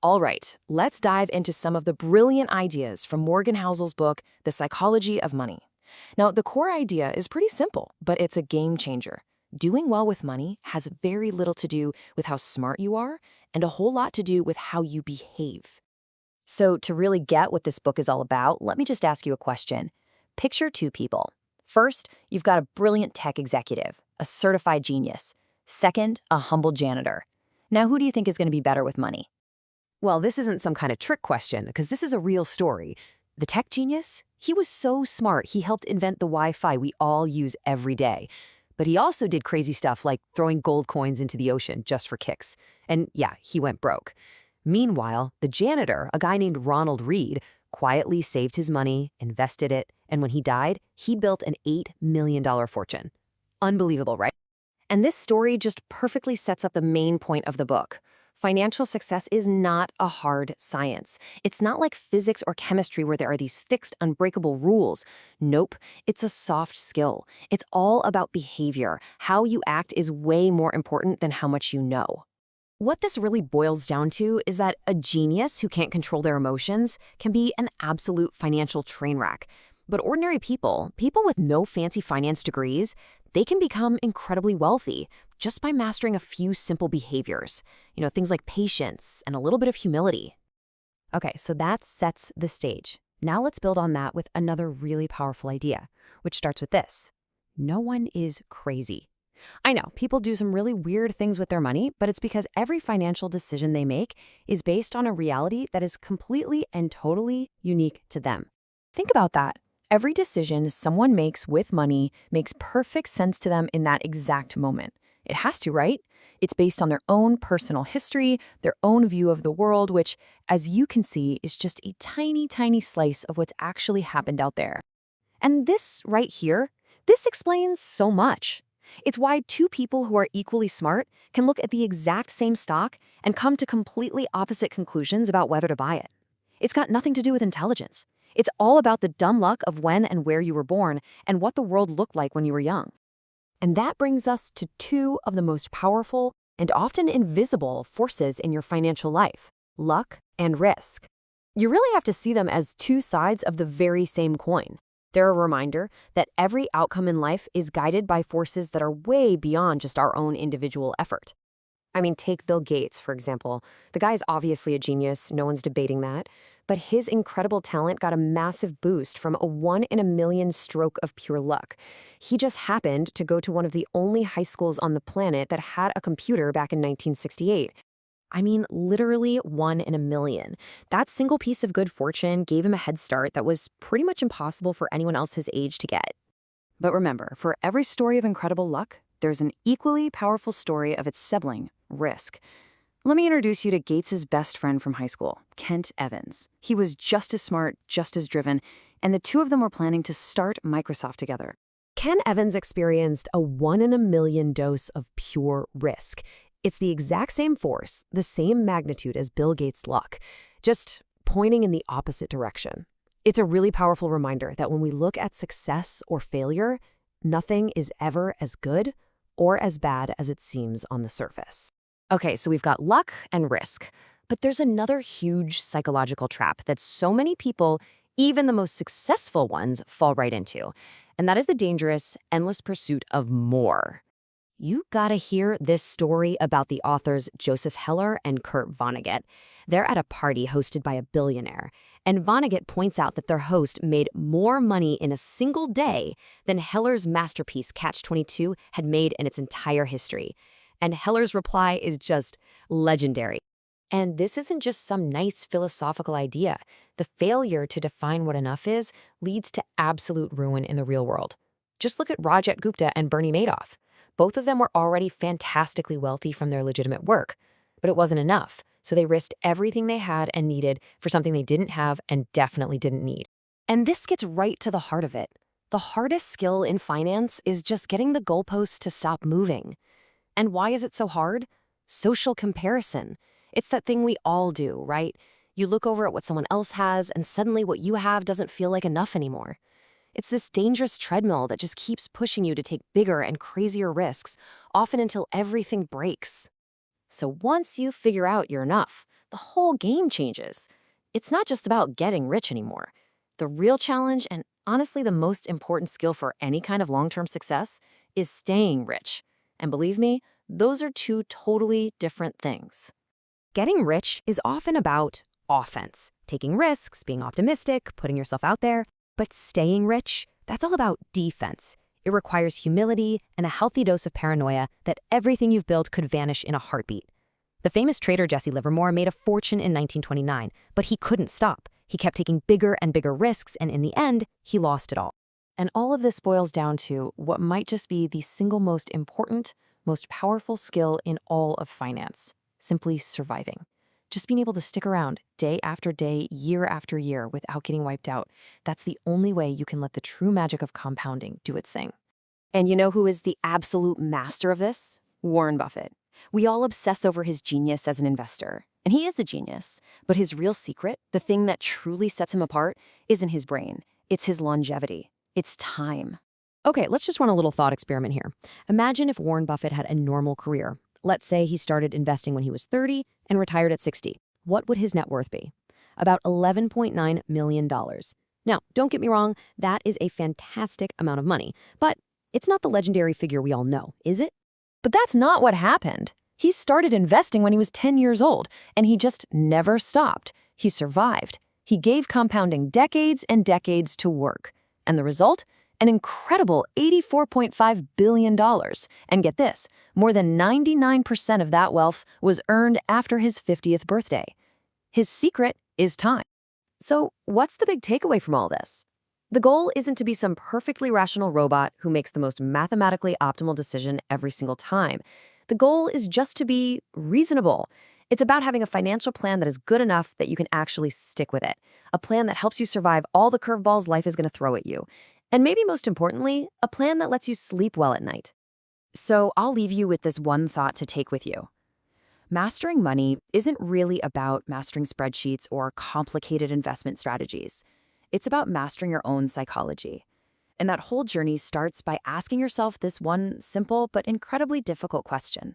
All right, let's dive into some of the brilliant ideas from Morgan Housel's book, The Psychology of Money. Now, the core idea is pretty simple, but it's a game changer. Doing well with money has very little to do with how smart you are and a whole lot to do with how you behave. So, to really get what this book is all about, let me just ask you a question. Picture two people. First, you've got a brilliant tech executive, a certified genius. Second, a humble janitor. Now, who do you think is going to be better with money? Well, this isn't some kind of trick question, because this is a real story. The tech genius? He was so smart, he helped invent the Wi-Fi we all use every day. But he also did crazy stuff like throwing gold coins into the ocean just for kicks. And yeah, he went broke. Meanwhile, the janitor, a guy named Ronald Reed, quietly saved his money, invested it, and when he died, he built an $8 million fortune. Unbelievable, right? And this story just perfectly sets up the main point of the book. Financial success is not a hard science. It's not like physics or chemistry where there are these fixed, unbreakable rules. Nope, it's a soft skill. It's all about behavior. How you act is way more important than how much you know. What this really boils down to is that a genius who can't control their emotions can be an absolute financial train wreck. But ordinary people with no fancy finance degrees, they can become incredibly wealthy just by mastering a few simple behaviors. Things like patience and a little bit of humility. Okay, so that sets the stage. Now let's build on that with another really powerful idea, which starts with this. No one is crazy. I know, people do some really weird things with their money, but it's because every financial decision they make is based on a reality that is completely and totally unique to them. Think about that. Every decision someone makes with money makes perfect sense to them in that exact moment. It has to, right? It's based on their own personal history, their own view of the world, which, as you can see, is just a tiny, tiny slice of what's actually happened out there. And this right here, this explains so much. It's why two people who are equally smart can look at the exact same stock and come to completely opposite conclusions about whether to buy it. It's got nothing to do with intelligence. It's all about the dumb luck of when and where you were born and what the world looked like when you were young. And that brings us to two of the most powerful and often invisible forces in your financial life: luck and risk. You really have to see them as two sides of the very same coin. They're a reminder that every outcome in life is guided by forces that are way beyond just our own individual effort. I mean, take Bill Gates, for example. The guy's obviously a genius, no one's debating that. But his incredible talent got a massive boost from a 1 in a million stroke of pure luck. He just happened to go to one of the only high schools on the planet that had a computer back in 1968. I mean, literally 1 in a million. That single piece of good fortune gave him a head start that was pretty much impossible for anyone else his age to get. But remember, for every story of incredible luck, there's an equally powerful story of its sibling, risk. Let me introduce you to Gates's best friend from high school, Kent Evans. He was just as smart, just as driven, and the two of them were planning to start Microsoft together. Ken Evans experienced a 1 in a million dose of pure risk. It's the exact same force, the same magnitude as Bill Gates' luck, just pointing in the opposite direction. It's a really powerful reminder that when we look at success or failure, nothing is ever as good or as bad as it seems on the surface. Okay, so we've got luck and risk, but there's another huge psychological trap that so many people, even the most successful ones, fall right into, and that is the dangerous, endless pursuit of more. You gotta hear this story about the authors Joseph Heller and Kurt Vonnegut. They're at a party hosted by a billionaire, and Vonnegut points out that their host made more money in a single day than Heller's masterpiece Catch-22 had made in its entire history. And Heller's reply is just legendary. And this isn't just some nice philosophical idea. The failure to define what enough is leads to absolute ruin in the real world. Just look at Rajat Gupta and Bernie Madoff. Both of them were already fantastically wealthy from their legitimate work, but it wasn't enough, so they risked everything they had and needed for something they didn't have and definitely didn't need. And this gets right to the heart of it. The hardest skill in finance is just getting the goalposts to stop moving. And why is it so hard? Social comparison. It's that thing we all do, right? You look over at what someone else has, and suddenly what you have doesn't feel like enough anymore. It's this dangerous treadmill that just keeps pushing you to take bigger and crazier risks, often until everything breaks. So once you figure out you're enough, the the whole game changes. It's not just about getting rich anymore. The real challenge, and honestly the most important skill for any kind of long-term success, is staying rich. And believe me, those are two totally different things. Getting rich is often about offense, taking risks, being optimistic, putting yourself out there. But staying rich, that's all about defense. It requires humility and a healthy dose of paranoia that everything you've built could vanish in a heartbeat. The famous trader Jesse Livermore made a fortune in 1929, but he couldn't stop. He kept taking bigger and bigger risks, and in the end, he lost it all. And all of this boils down to what might just be the single most important, most powerful skill in all of finance: simply surviving. Just being able to stick around day after day, year after year without getting wiped out. That's the only way you can let the true magic of compounding do its thing. And you know who is the absolute master of this? Warren Buffett. We all obsess over his genius as an investor. And he is a genius. But his real secret, the thing that truly sets him apart, isn't his brain. It's his longevity. It's time. Okay, let's just run a little thought experiment here. Imagine if Warren Buffett had a normal career. Let's say he started investing when he was 30 and retired at 60. What would his net worth be? About $11.9 million. Now, don't get me wrong, that is a fantastic amount of money, but it's not the legendary figure we all know, is it? But that's not what happened. He started investing when he was 10 years old, and he just never stopped. He survived. He gave compounding decades and decades to work. And the result? An incredible $84.5 billion. And get this, more than 99% of that wealth was earned after his 50th birthday. His secret is time. So, what's the big takeaway from all this? The goal isn't to be some perfectly rational robot who makes the most mathematically optimal decision every single time. The goal is just to be reasonable. It's about having a financial plan that is good enough that you can actually stick with it. A plan that helps you survive all the curveballs life is going to throw at you. And maybe most importantly, a plan that lets you sleep well at night. So I'll leave you with this one thought to take with you. Mastering money isn't really about mastering spreadsheets or complicated investment strategies. It's about mastering your own psychology. And that whole journey starts by asking yourself this one simple but incredibly difficult question.